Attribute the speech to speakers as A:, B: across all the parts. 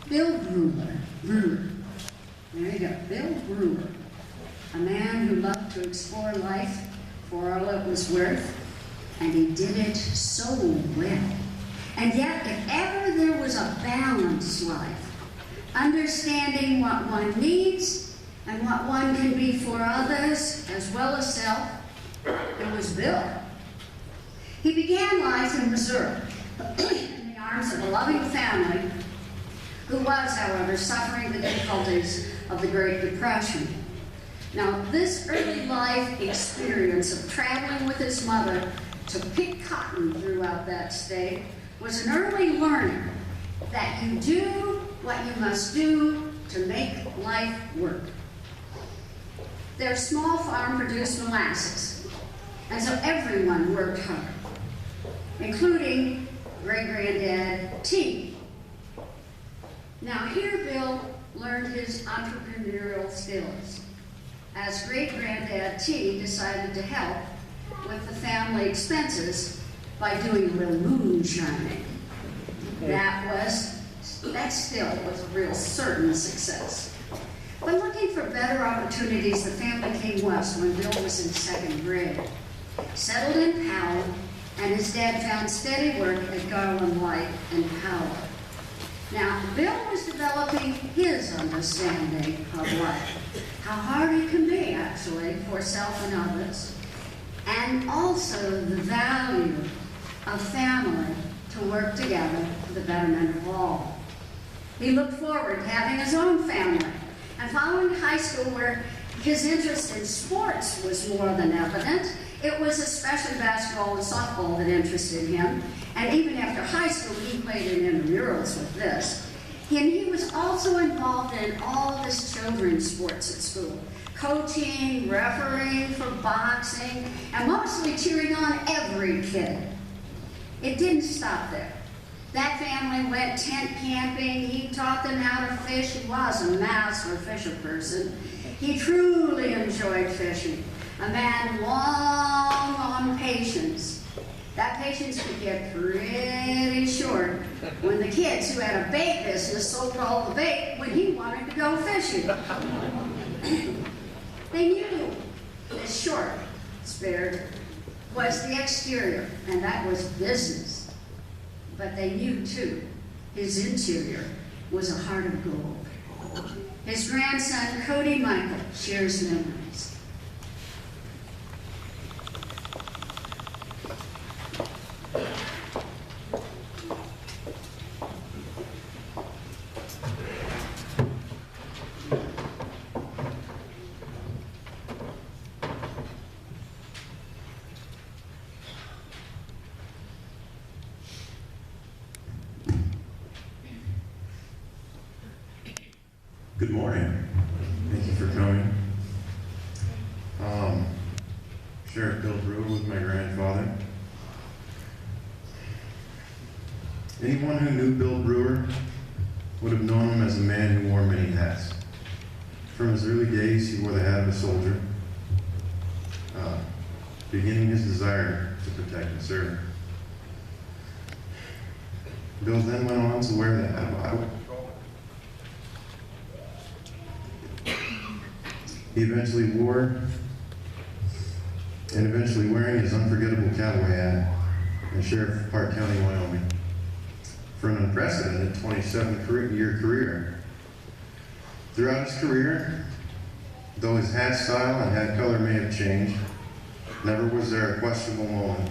A: Bill Brewer. There you go, Bill Brewer. A man who loved to explore life for all it was worth, and he did it so well. And yet, if ever there was a balanced life, understanding what one needs and what one can be for others as well as self, it was Bill. He began life in Missouri in the arms of a loving family who was, however, suffering the difficulties of the Great Depression. Now, this early life experience of traveling with his mother to pick cotton throughout that state was an early learning that you do what you must do to make life work. Their small farm produced molasses, and so everyone worked hard, including great-granddad T. Now here Bill learned his entrepreneurial skills, as great-granddad T decided to help with the family expenses by doing a little moonshining. That still was a real certain success. But looking for better opportunities, the family came west when Bill was in second grade. Settled in Powell, and his dad found steady work at Garland Light and Powell. Now, Bill was developing his understanding of life, how hard it can be, actually, for self and others, and also the value of family to work together for the betterment of all. He looked forward to having his own family, and following high school where his interest in sports was more than evident, it was especially basketball and softball that interested him, and even after high school he played in intramurals with this. And he was also involved in all of his children's sports at school, coaching, refereeing for boxing, and mostly cheering on every kid. It didn't stop there. That family went tent camping. He taught them how to fish. He was a master fisher person. He truly enjoyed fishing. A man long on patience. That patience could get pretty short when the kids who had a bait business sold all the bait when he wanted to go fishing. They knew his short spirit was the exterior, and that was business. But they knew, too, his interior was a heart of gold. His grandson, Cody Michael, shares memories.
B: Good morning. Thank you for coming. Sheriff Bill Brewer was my grandfather. Anyone who knew Bill Brewer would have known him as a man who wore many hats. From his early days, he wore the hat of a soldier, beginning his desire to protect and serve. Bill then went on to wear the hat of a highway patrolman. He eventually wearing his unforgettable cowboy hat in Sheriff Park County, Wyoming, for an unprecedented 27-year career. Throughout his career, though his hat style and hat color may have changed, never was there a questionable moment.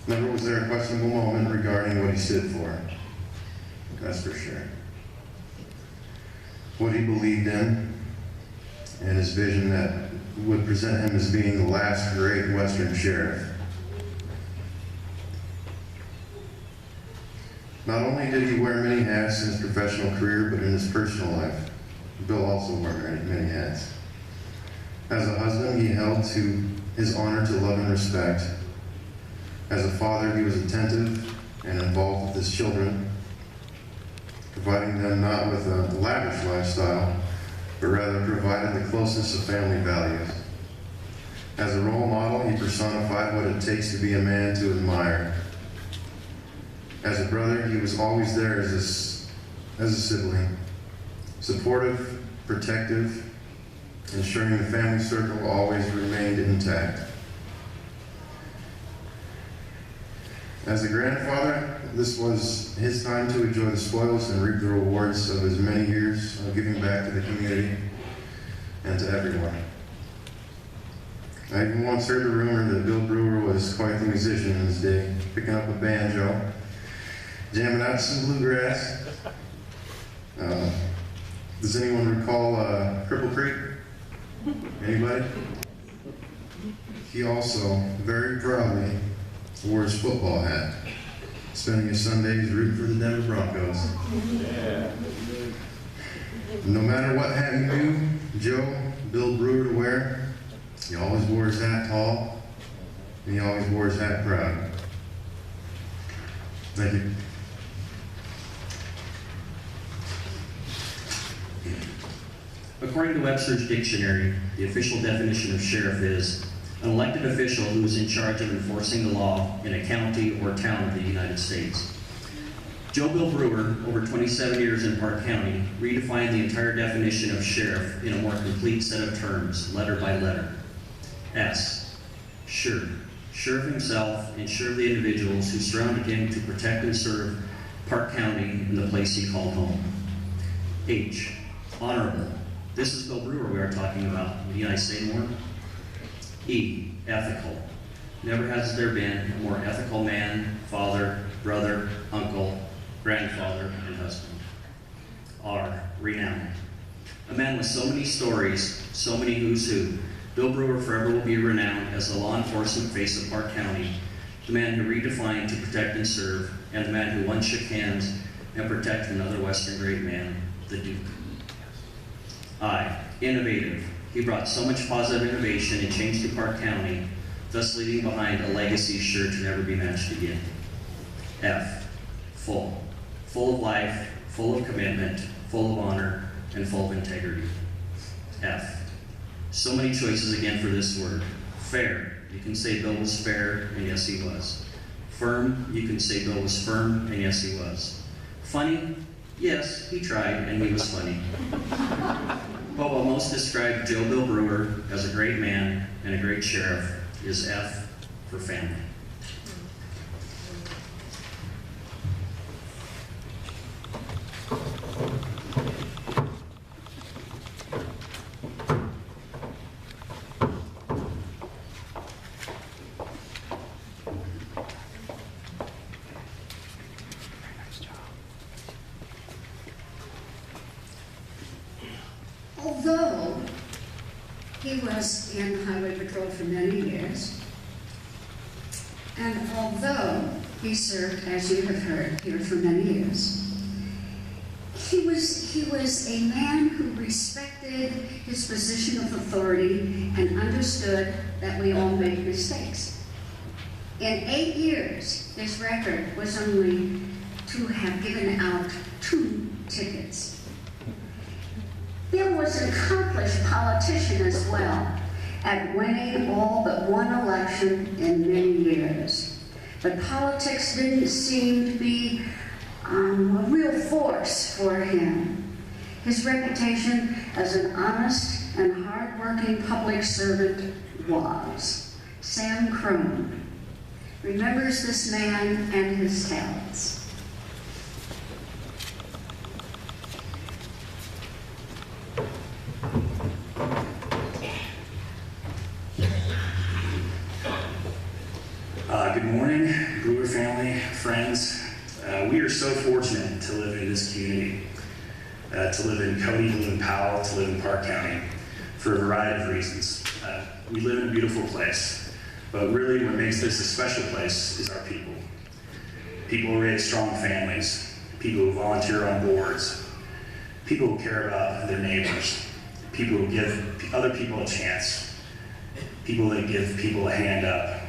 B: Never was there a questionable moment regarding what he stood for. That's for sure. What he believed in, and his vision that would present him as being the last great Western sheriff. Not only did he wear many hats in his professional career, but in his personal life, Bill also wore many hats. As a husband, he held to his honor to love and respect. As a father, he was attentive and involved with his children, providing them not with a lavish lifestyle, but rather provided the closeness of family values. As a role model, he personified what it takes to be a man to admire. As a brother, he was always there as as a sibling, supportive, protective, ensuring the family circle always remained intact. As a grandfather, this was his time to enjoy the spoils and reap the rewards of his many years of giving back to the community and to everyone. I even once heard the rumor that Bill Brewer was quite the musician in his day, picking up a banjo, jamming out some bluegrass. Does anyone recall Cripple Creek? Anybody? He also very proudly wore his football hat, spending his Sundays rooting for the Denver Broncos. Yeah. No matter what hat he knew Bill Brewer to wear, he always wore his hat tall, and he always wore his hat proud. Thank you.
C: According to Webster's dictionary, the official definition of sheriff is an elected official who is in charge of enforcing the law in a county or town of the United States. Bill Brewer, over 27 years in Park County, redefined the entire definition of sheriff in a more complete set of terms, letter by letter. S, sure. Sure of himself and sure of the individuals who surrounded him to protect and serve Park County in the place he called home. H, honorable. This is Bill Brewer we are talking about. Would you guys say more? E, ethical. Never has there been a more ethical man, father, brother, uncle, grandfather, and husband. R, renowned. A man with so many stories, so many who's who. Bill Brewer forever will be renowned as the law enforcement face of Park County, the man who redefined to protect and serve, and the man who once shook hands and protected another Western great man, the Duke. I, innovative. He brought so much positive innovation and change to Park County, thus leaving behind a legacy sure to never be matched again. F, full. Full of life, full of commitment, full of honor, and full of integrity. F, so many choices again for this word. Fair, you can say Bill was fair, and yes he was. Firm, you can say Bill was firm, and yes he was. Funny, yes, he tried, and he was funny. But what most described Bill Brewer as a great man and a great sheriff is F for family.
A: Although he was in Highway Patrol for many years, and although he served, as you have heard, here for many years, he was a man who respected his position of authority and understood that we all make mistakes. In 8 years, his record was only to have given out 2 tickets. Bill was an accomplished politician as well, at winning all but one election in many years. But politics didn't seem to be a real force for him. His reputation as an honest and hard-working public servant was. Sam Crone remembers this man and his talents.
D: Good morning, Brewer family, friends. We are so fortunate to live in this community, to live in Cody, to live in Powell, to live in Park County, for a variety of reasons. We live in a beautiful place, but really what makes this a special place is our people. People who raise strong families, people who volunteer on boards, people who care about their neighbors, people who give other people a chance, people that give people a hand up,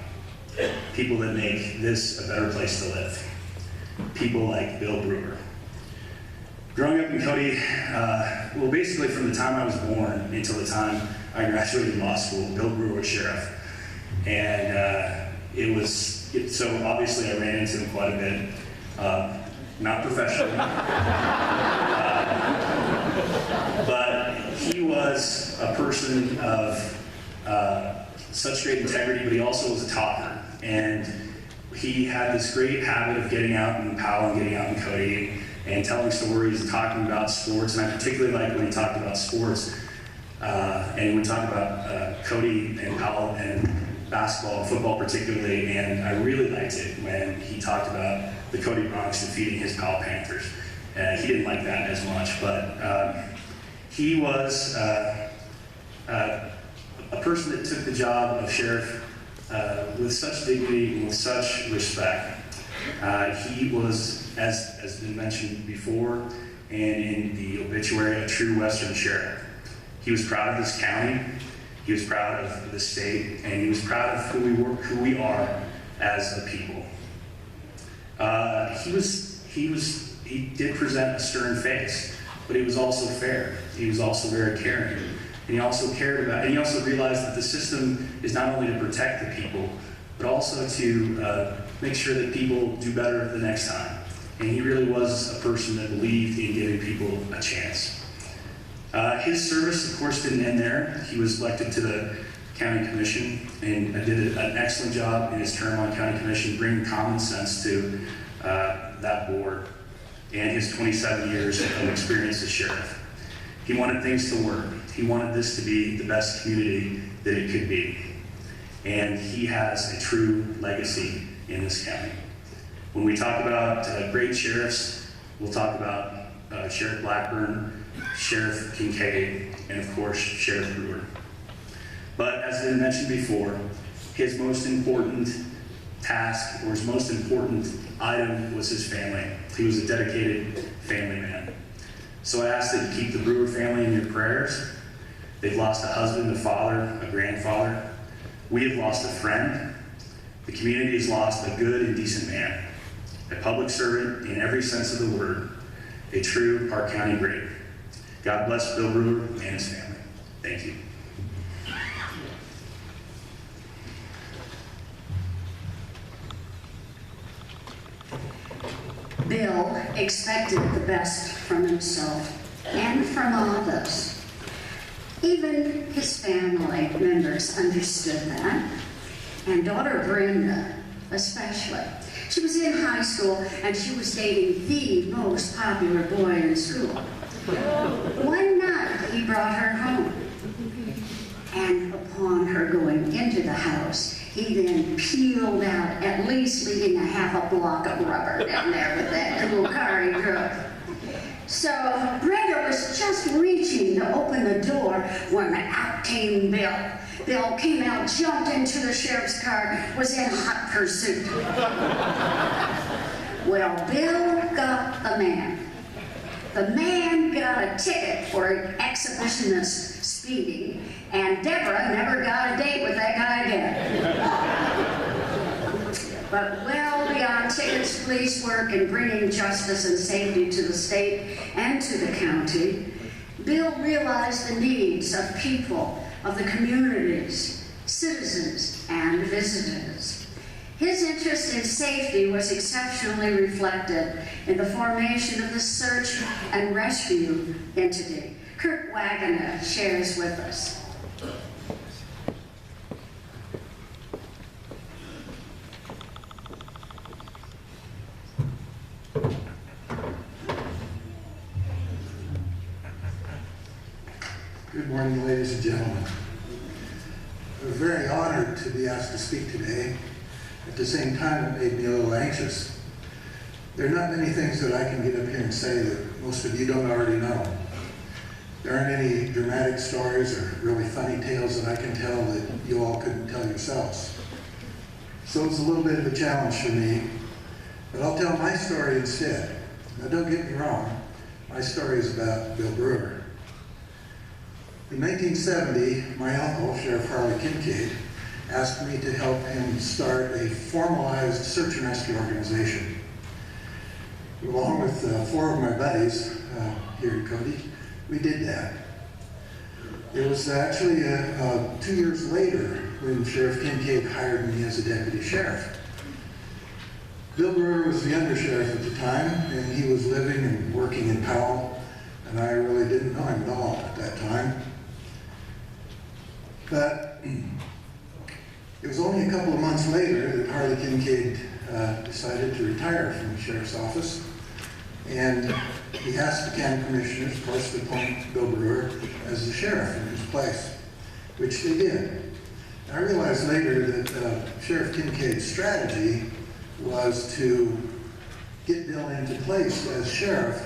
D: people that make this a better place to live. People like Bill Brewer. Growing up in Cody, well, basically from the time I was born until the time I graduated law school, Bill Brewer was sheriff. And so obviously I ran into him quite a bit. Not professionally. was a person of such great integrity, but he also was a talker. And he had this great habit of getting out in Powell and getting out in Cody and telling stories and talking about sports. And I particularly liked when he talked about sports. And we talked about Cody and Powell and basketball and football particularly. And I really liked it when he talked about the Cody Bronx defeating his Powell Panthers. He didn't like that as much, but he was a person that took the job of sheriff with such dignity and with such respect. He was, as has been mentioned before, and in the obituary, a true Western sheriff. He was proud of this county, he was proud of the state, and he was proud of who we are as a people. He did present a stern face, but he was also fair. He was also very caring. And he also cared about, and he also realized that the system is not only to protect the people, but also to make sure that people do better the next time. And he really was a person that believed in giving people a chance. His service, of course, didn't end there. He was elected to the county commission and did an excellent job in his term on county commission, bringing common sense to that board and his 27 years of experience as sheriff. He wanted things to work. He wanted this to be the best community that it could be. And he has a true legacy in this county. When we talk about great sheriffs, we'll talk about Sheriff Blackburn, Sheriff Kinkade, and of course, Sheriff Brewer. But as I mentioned before, his most important task, or his most important item, was his family. He was a dedicated family man. So I ask that you keep the Brewer family in your prayers. They've lost a husband, a father, a grandfather. We have lost a friend. The community has lost a good and decent man, a public servant in every sense of the word, a true Park County great. God bless Bill Brewer and his family. Thank you.
A: Bill expected the best from himself and from all of us. Even his family members understood that, and daughter Brenda especially. She was in high school and she was dating the most popular boy in school. One night he brought her home, and upon her going into the house, he then peeled out, at least leaving a half a block of rubber down there with that little car he drove. So Brenda was just reaching to open the door when out came Bill. Bill came out, jumped into the sheriff's car, was in hot pursuit. Well, Bill got the man. The man got a ticket for exhibitionist speeding, and Deborah never got a date with that guy again. But well beyond tickets, police work, and bringing justice and safety to the state and to the county, Bill realized the needs of people, of the communities, citizens, and visitors. His interest in safety was exceptionally reflected in the formation of the search and rescue entity. Kurt Wagoner shares with us.
E: Good morning, ladies and gentlemen. I'm very honored to be asked to speak today. At the same time, it made me a little anxious. There are not many things that I can get up here and say that most of you don't already know. There aren't any dramatic stories or really funny tales that I can tell that you all couldn't tell yourselves. So it's a little bit of a challenge for me, but I'll tell my story instead. Now don't get me wrong, my story is about Bill Brewer. In 1970, my uncle, Sheriff Harley Kinkade, asked me to help him start a formalized search and rescue organization. Along with 4 of my buddies here in Cody, we did that. It was actually 2 years later when Sheriff Kinkade hired me as a deputy sheriff. Bill Brewer was the undersheriff at the time, and he was living and working in Powell, and I really didn't know him at all at that time. But it was only a couple of months later that Harley Kinkade decided to retire from the sheriff's office. And he asked the county commissioners, of course, to appoint Bill Brewer as the sheriff in his place, which they did. I realized later that Sheriff Kinkade's strategy was to get Bill into place as sheriff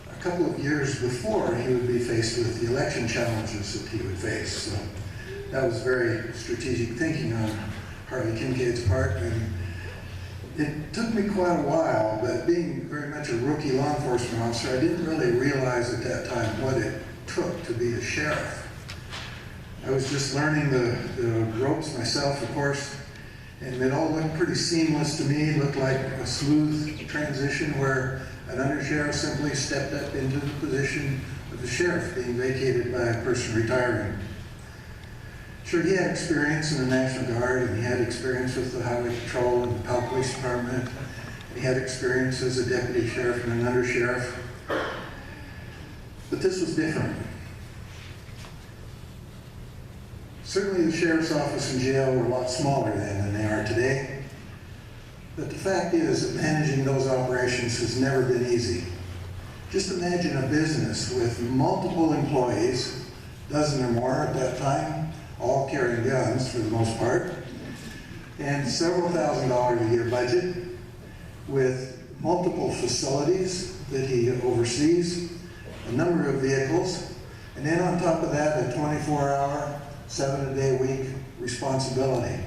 E: a couple of years before he would be faced with the election challenges that he would face. So that was very strategic thinking on Harley Kinkade's part. And it took me quite a while, but being very much a rookie law enforcement officer, I didn't really realize at that time what it took to be a sheriff. I was just learning the ropes myself, of course, and it all looked pretty seamless to me. It looked like a smooth transition where an undersheriff simply stepped up into the position of the sheriff being vacated by a person retiring. Sure, he had experience in the National Guard, and he had experience with the Highway Patrol and the Powell Police Department. He had experience as a deputy sheriff and an undersheriff. But this was different. Certainly the sheriff's office and jail were a lot smaller then than they are today. But the fact is that managing those operations has never been easy. Just imagine a business with multiple employees, a dozen or more at that time, all carrying guns for the most part, and several $1,000s a year budget with multiple facilities that he oversees, a number of vehicles, and then on top of that, a 24-hour, 7-a-day-a-week responsibility.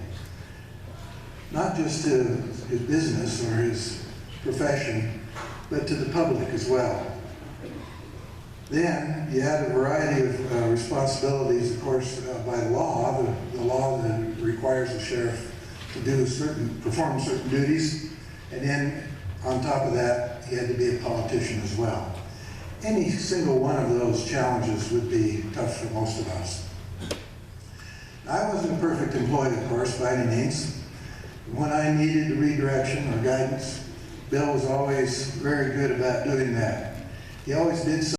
E: Not just to his business or his profession, but to the public as well. Then you add a variety of responsibilities, of course, by law, the law that requires the sheriff to perform certain duties, and then on top of that, he had to be a politician as well. Any single one of those challenges would be tough for most of us. I wasn't a perfect employee, of course, by any means. When I needed redirection or guidance, Bill was always very good about doing that. He always did so